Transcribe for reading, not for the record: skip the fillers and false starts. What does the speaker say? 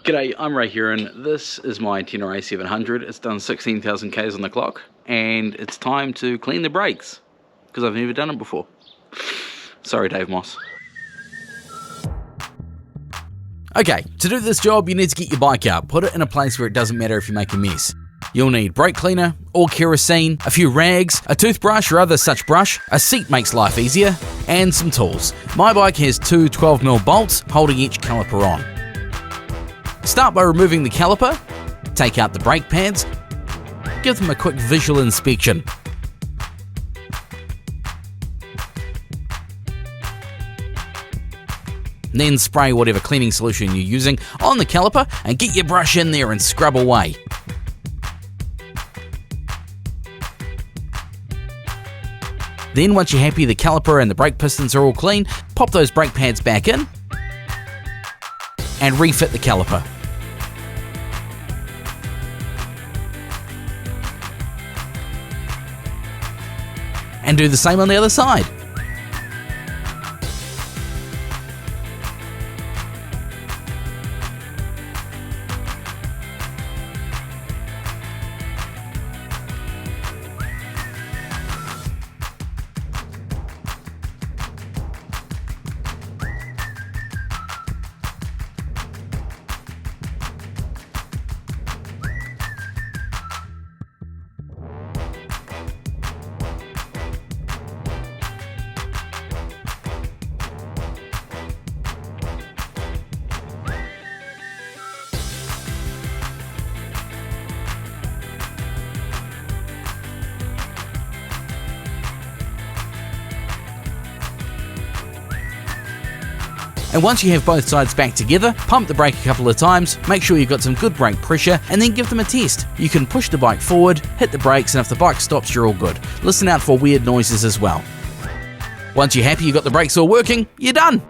G'day, I'm Ray here, and this is my Tenere 700. It's done 16,000 Ks on the clock, and it's time to clean the brakes, because I've never done it before. Sorry, Dave Moss. Okay, to do this job you need to get your bike out, put it in a place where it doesn't matter if you make a mess. You'll need brake cleaner, or kerosene, a few rags, a toothbrush or other such brush, a seat makes life easier, and some tools. My bike has two 12mm bolts holding each caliper on. Start by removing the caliper, take out the brake pads, give them a quick visual inspection. Then spray whatever cleaning solution you're using on the caliper and get your brush in there and scrub away. Then once you're happy the caliper and the brake pistons are all clean, pop those brake pads back in and refit the caliper. And do the same on the other side. And once you have both sides back together, pump the brake a couple of times, make sure you've got some good brake pressure, and then give them a test. You can push the bike forward, hit the brakes, and if the bike stops, you're all good. Listen out for weird noises as well. Once you're happy you've got the brakes all working, you're done!